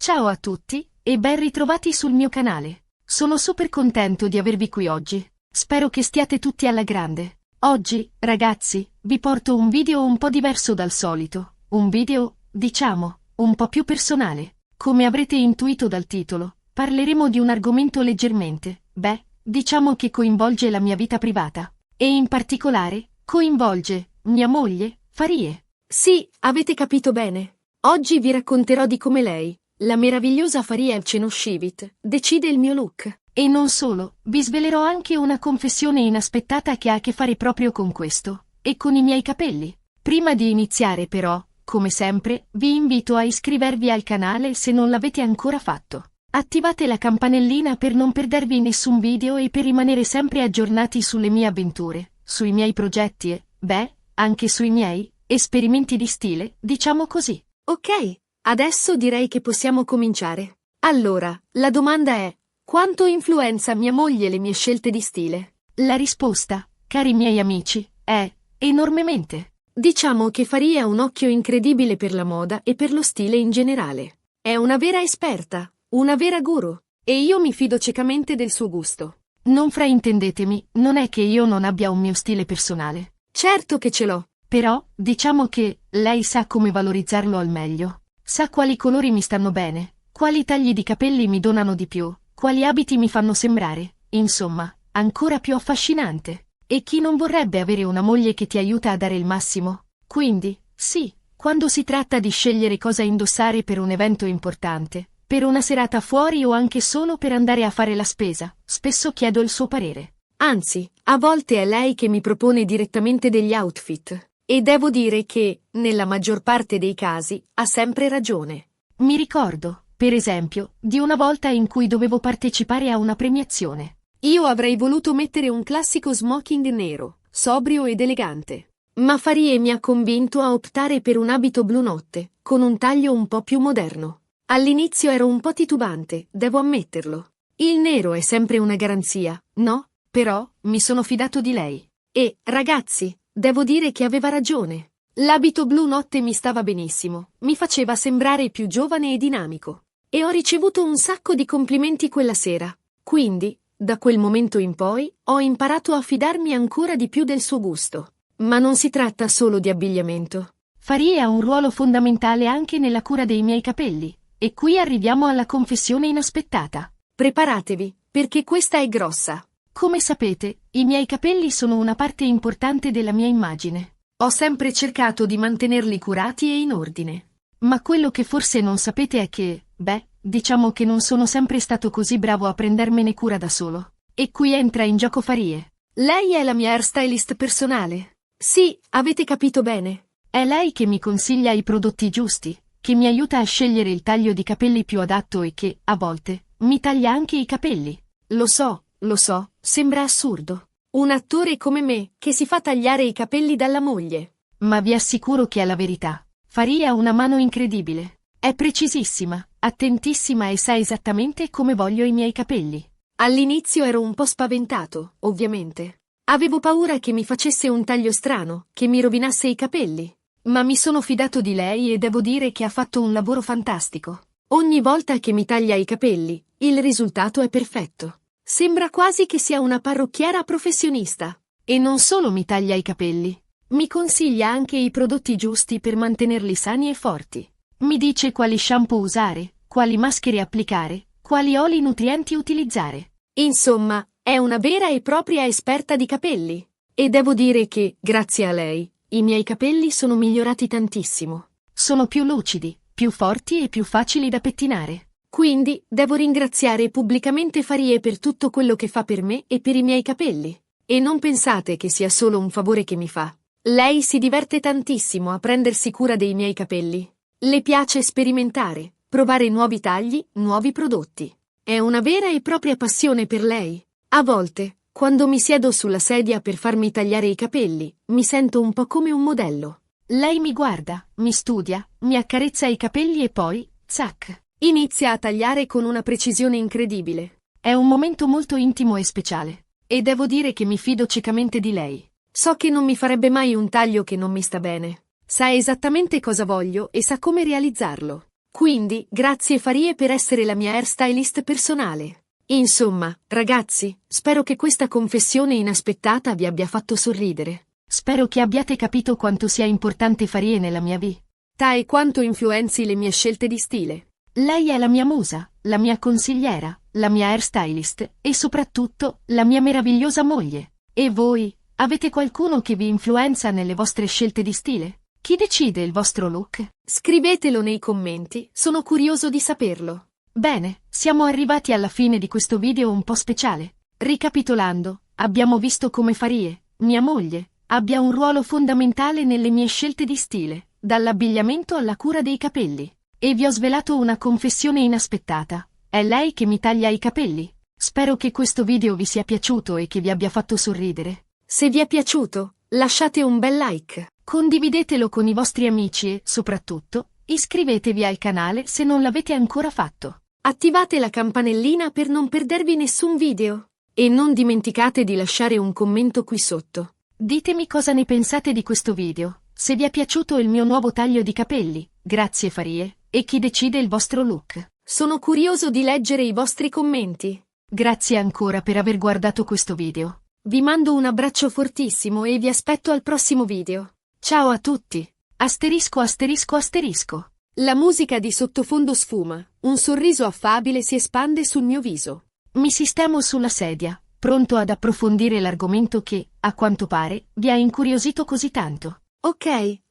Ciao a tutti, e ben ritrovati sul mio canale. Sono super contento di avervi qui oggi. Spero che stiate tutti alla grande. Oggi, ragazzi, vi porto un video un po' diverso dal solito. Un video, diciamo, un po' più personale. Come avrete intuito dal titolo, parleremo di un argomento leggermente, diciamo che coinvolge la mia vita privata. E in particolare, coinvolge mia moglie, Farie. Sì, avete capito bene. Oggi vi racconterò di come lei, la meravigliosa Faria Evcenoshvili, decide il mio look. E non solo, vi svelerò anche una confessione inaspettata che ha a che fare proprio con questo, e con i miei capelli. Prima di iniziare però, come sempre, vi invito a iscrivervi al canale se non l'avete ancora fatto. Attivate la campanellina per non perdervi nessun video e per rimanere sempre aggiornati sulle mie avventure, sui miei progetti e, anche sui miei esperimenti di stile, diciamo così. Ok, adesso direi che possiamo cominciare. Allora, la domanda è: quanto influenza mia moglie le mie scelte di stile? La risposta, cari miei amici, è enormemente. Diciamo che Faria ha un occhio incredibile per la moda e per lo stile in generale. È una vera esperta, una vera guru, e io mi fido ciecamente del suo gusto. Non fraintendetemi, non è che io non abbia un mio stile personale. Certo che ce l'ho. Però, diciamo che, lei sa come valorizzarlo al meglio. Sa quali colori mi stanno bene, quali tagli di capelli mi donano di più, quali abiti mi fanno sembrare, insomma, ancora più affascinante. E chi non vorrebbe avere una moglie che ti aiuta a dare il massimo? Quindi, sì, quando si tratta di scegliere cosa indossare per un evento importante, per una serata fuori o anche solo per andare a fare la spesa, spesso chiedo il suo parere. Anzi, a volte è lei che mi propone direttamente degli outfit. E devo dire che, nella maggior parte dei casi, ha sempre ragione. Mi ricordo, per esempio, di una volta in cui dovevo partecipare a una premiazione. Io avrei voluto mettere un classico smoking nero, sobrio ed elegante. Ma Farie mi ha convinto a optare per un abito blu notte, con un taglio un po' più moderno. All'inizio ero un po' titubante, devo ammetterlo. Il nero è sempre una garanzia, no? Però, mi sono fidato di lei. E, ragazzi, devo dire che aveva ragione. L'abito blu notte mi stava benissimo, mi faceva sembrare più giovane e dinamico. E ho ricevuto un sacco di complimenti quella sera. Quindi, da quel momento in poi, ho imparato a fidarmi ancora di più del suo gusto. Ma non si tratta solo di abbigliamento. Farie ha un ruolo fondamentale anche nella cura dei miei capelli. E qui arriviamo alla confessione inaspettata. Preparatevi, perché questa è grossa. Come sapete, i miei capelli sono una parte importante della mia immagine. Ho sempre cercato di mantenerli curati e in ordine. Ma quello che forse non sapete è che, diciamo che non sono sempre stato così bravo a prendermene cura da solo. E qui entra in gioco Farie. Lei è la mia hairstylist personale. Sì, avete capito bene. È lei che mi consiglia i prodotti giusti, che mi aiuta a scegliere il taglio di capelli più adatto e che, a volte, mi taglia anche i capelli. Lo so, sembra assurdo. Un attore come me, che si fa tagliare i capelli dalla moglie. Ma vi assicuro che è la verità. Faria ha una mano incredibile. È precisissima, attentissima e sa esattamente come voglio i miei capelli. All'inizio ero un po' spaventato, ovviamente. Avevo paura che mi facesse un taglio strano, che mi rovinasse i capelli. Ma mi sono fidato di lei e devo dire che ha fatto un lavoro fantastico. Ogni volta che mi taglia i capelli, il risultato è perfetto. Sembra quasi che sia una parrucchiera professionista. E non solo mi taglia i capelli. Mi consiglia anche i prodotti giusti per mantenerli sani e forti. Mi dice quali shampoo usare, quali maschere applicare, quali oli nutrienti utilizzare. Insomma, è una vera e propria esperta di capelli. E devo dire che, grazie a lei, i miei capelli sono migliorati tantissimo. Sono più lucidi, più forti e più facili da pettinare. Quindi, devo ringraziare pubblicamente Farie per tutto quello che fa per me e per i miei capelli. E non pensate che sia solo un favore che mi fa. Lei si diverte tantissimo a prendersi cura dei miei capelli. Le piace sperimentare, provare nuovi tagli, nuovi prodotti. È una vera e propria passione per lei. A volte, quando mi siedo sulla sedia per farmi tagliare i capelli, mi sento un po' come un modello. Lei mi guarda, mi studia, mi accarezza i capelli e poi, zac, inizia a tagliare con una precisione incredibile. È un momento molto intimo e speciale. E devo dire che mi fido ciecamente di lei. So che non mi farebbe mai un taglio che non mi sta bene. Sa esattamente cosa voglio e sa come realizzarlo. Quindi, grazie Farie per essere la mia hairstylist personale. Insomma, ragazzi, spero che questa confessione inaspettata vi abbia fatto sorridere. Spero che abbiate capito quanto sia importante Farie nella mia vita E quanto influenzi le mie scelte di stile. Lei è la mia musa, la mia consigliera, la mia hairstylist e soprattutto la mia meravigliosa moglie. E voi, avete qualcuno che vi influenza nelle vostre scelte di stile? Chi decide il vostro look? Scrivetelo nei commenti, sono curioso di saperlo. Bene, siamo arrivati alla fine di questo video un po' speciale. Ricapitolando, abbiamo visto come Farie, mia moglie, abbia un ruolo fondamentale nelle mie scelte di stile, dall'abbigliamento alla cura dei capelli. E vi ho svelato una confessione inaspettata. È lei che mi taglia i capelli. Spero che questo video vi sia piaciuto e che vi abbia fatto sorridere. Se vi è piaciuto, lasciate un bel like. Condividetelo con i vostri amici e, soprattutto, iscrivetevi al canale se non l'avete ancora fatto. Attivate la campanellina per non perdervi nessun video. E non dimenticate di lasciare un commento qui sotto. Ditemi cosa ne pensate di questo video, se vi è piaciuto il mio nuovo taglio di capelli, grazie Farie, e chi decide il vostro look. Sono curioso di leggere i vostri commenti. Grazie ancora per aver guardato questo video. Vi mando un abbraccio fortissimo e vi aspetto al prossimo video. Ciao a tutti! Asterisco asterisco asterisco. La musica di sottofondo sfuma, un sorriso affabile si espande sul mio viso. Mi sistemo sulla sedia, pronto ad approfondire l'argomento che, a quanto pare, vi ha incuriosito così tanto. Ok,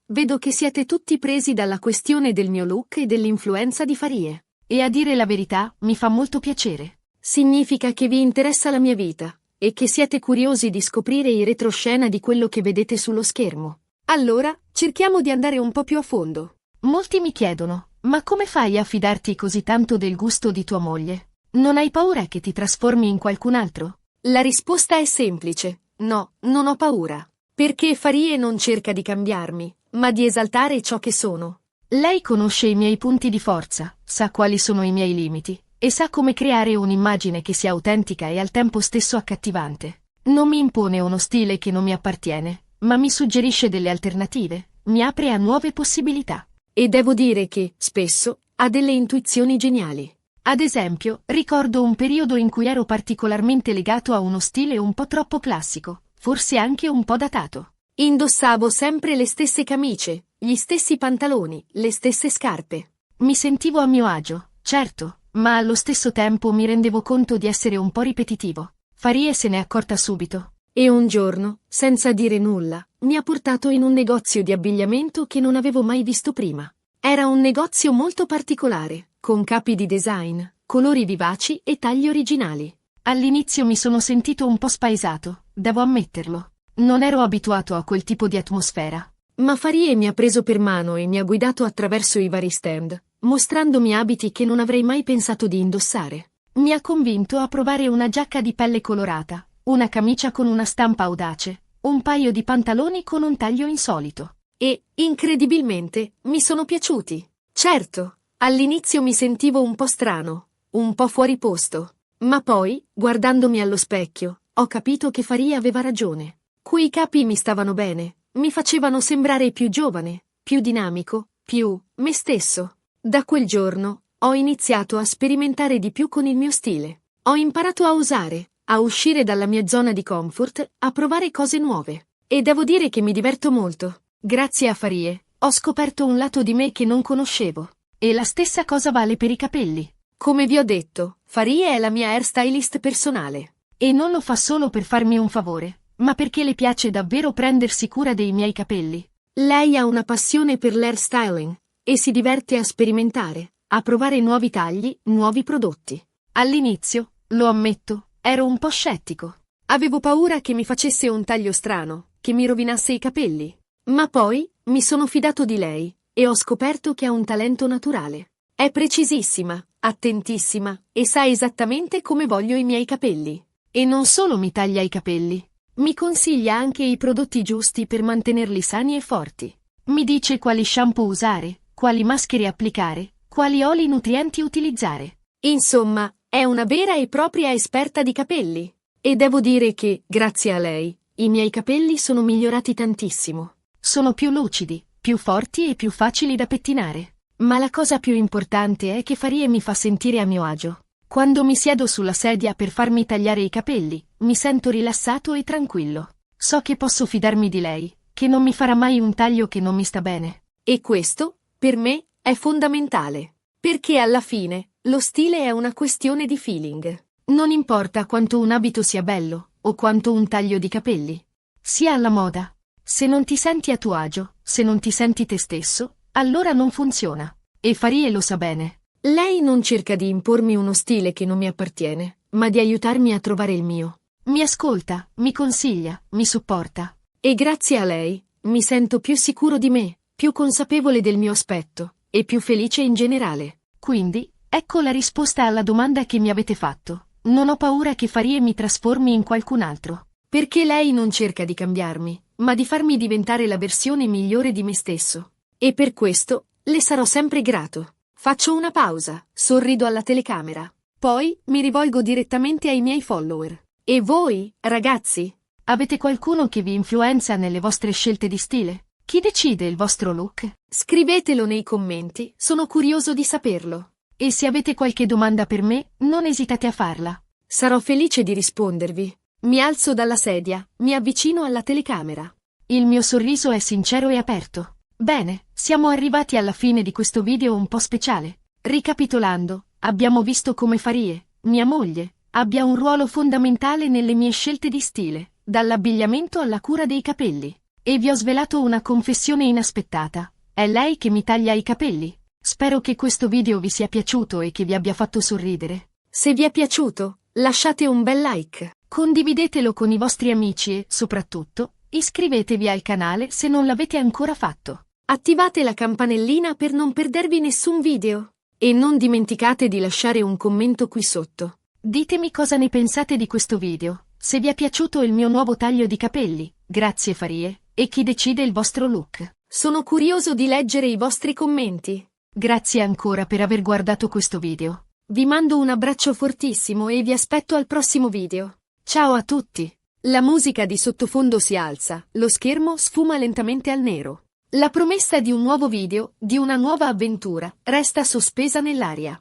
vedo che siete tutti presi dalla questione del mio look e dell'influenza di Farie. E a dire la verità, mi fa molto piacere. Significa che vi interessa la mia vita, e che siete curiosi di scoprire i retroscena di quello che vedete sullo schermo. Allora, cerchiamo di andare un po' più a fondo. Molti mi chiedono, ma come fai a fidarti così tanto del gusto di tua moglie? Non hai paura che ti trasformi in qualcun altro? La risposta è semplice. No, non ho paura. Perché Farie non cerca di cambiarmi, ma di esaltare ciò che sono. Lei conosce i miei punti di forza, sa quali sono i miei limiti, e sa come creare un'immagine che sia autentica e al tempo stesso accattivante. Non mi impone uno stile che non mi appartiene, ma mi suggerisce delle alternative, mi apre a nuove possibilità. E devo dire che, spesso, ha delle intuizioni geniali. Ad esempio, ricordo un periodo in cui ero particolarmente legato a uno stile un po' troppo classico, forse anche un po' datato. Indossavo sempre le stesse camicie, gli stessi pantaloni, le stesse scarpe. Mi sentivo a mio agio, certo, ma allo stesso tempo mi rendevo conto di essere un po' ripetitivo. Farie se n'è accorta subito. E un giorno, senza dire nulla, mi ha portato in un negozio di abbigliamento che non avevo mai visto prima. Era un negozio molto particolare, con capi di design, colori vivaci e tagli originali. All'inizio mi sono sentito un po' spaesato, devo ammetterlo. Non ero abituato a quel tipo di atmosfera. Ma Farie mi ha preso per mano e mi ha guidato attraverso i vari stand, mostrandomi abiti che non avrei mai pensato di indossare. Mi ha convinto a provare una giacca di pelle colorata, una camicia con una stampa audace, un paio di pantaloni con un taglio insolito. E, incredibilmente, mi sono piaciuti. Certo, all'inizio mi sentivo un po' strano, un po' fuori posto. Ma poi, guardandomi allo specchio, ho capito che Farie aveva ragione. Quei capi mi stavano bene, mi facevano sembrare più giovane, più dinamico, più me stesso. Da quel giorno, ho iniziato a sperimentare di più con il mio stile. Ho imparato a osare, a uscire dalla mia zona di comfort, a provare cose nuove. E devo dire che mi diverto molto. Grazie a Farie, ho scoperto un lato di me che non conoscevo. E la stessa cosa vale per i capelli. Come vi ho detto, Farie è la mia hairstylist personale. E non lo fa solo per farmi un favore, ma perché le piace davvero prendersi cura dei miei capelli. Lei ha una passione per l'hairstyling e si diverte a sperimentare, a provare nuovi tagli, nuovi prodotti. All'inizio, lo ammetto, ero un po' scettico. Avevo paura che mi facesse un taglio strano, che mi rovinasse i capelli. Ma poi, mi sono fidato di lei, e ho scoperto che ha un talento naturale. È precisissima, attentissima, e sa esattamente come voglio i miei capelli. E non solo mi taglia i capelli, mi consiglia anche i prodotti giusti per mantenerli sani e forti. Mi dice quali shampoo usare, quali maschere applicare, quali oli nutrienti utilizzare. Insomma, è una vera e propria esperta di capelli. E devo dire che, grazie a lei, i miei capelli sono migliorati tantissimo. Sono più lucidi, più forti e più facili da pettinare. Ma la cosa più importante è che Farie mi fa sentire a mio agio. Quando mi siedo sulla sedia per farmi tagliare i capelli, mi sento rilassato e tranquillo. So che posso fidarmi di lei, che non mi farà mai un taglio che non mi sta bene. E questo, per me, è fondamentale. Perché alla fine, lo stile è una questione di feeling. Non importa quanto un abito sia bello, o quanto un taglio di capelli sia alla moda. Se non ti senti a tuo agio, se non ti senti te stesso, allora non funziona. E Farie lo sa bene. Lei non cerca di impormi uno stile che non mi appartiene, ma di aiutarmi a trovare il mio. Mi ascolta, mi consiglia, mi supporta. E grazie a lei, mi sento più sicuro di me, più consapevole del mio aspetto, e più felice in generale. Quindi, ecco la risposta alla domanda che mi avete fatto. Non ho paura che Farie mi trasformi in qualcun altro. Perché lei non cerca di cambiarmi, ma di farmi diventare la versione migliore di me stesso. E per questo, le sarò sempre grato. Faccio una pausa, sorrido alla telecamera. Poi, mi rivolgo direttamente ai miei follower. E voi, ragazzi? Avete qualcuno che vi influenza nelle vostre scelte di stile? Chi decide il vostro look? Scrivetelo nei commenti, sono curioso di saperlo. E se avete qualche domanda per me, non esitate a farla. Sarò felice di rispondervi. Mi alzo dalla sedia, mi avvicino alla telecamera. Il mio sorriso è sincero e aperto. Bene, siamo arrivati alla fine di questo video un po' speciale. Ricapitolando, abbiamo visto come Farie, mia moglie, abbia un ruolo fondamentale nelle mie scelte di stile, dall'abbigliamento alla cura dei capelli. E vi ho svelato una confessione inaspettata. È lei che mi taglia i capelli. Spero che questo video vi sia piaciuto e che vi abbia fatto sorridere. Se vi è piaciuto, lasciate un bel like. Condividetelo con i vostri amici e, soprattutto, iscrivetevi al canale se non l'avete ancora fatto. Attivate la campanellina per non perdervi nessun video. E non dimenticate di lasciare un commento qui sotto. Ditemi cosa ne pensate di questo video, se vi è piaciuto il mio nuovo taglio di capelli, grazie Farie, e chi decide il vostro look. Sono curioso di leggere i vostri commenti. Grazie ancora per aver guardato questo video. Vi mando un abbraccio fortissimo e vi aspetto al prossimo video. Ciao a tutti! La musica di sottofondo si alza, lo schermo sfuma lentamente al nero. La promessa di un nuovo video, di una nuova avventura, resta sospesa nell'aria.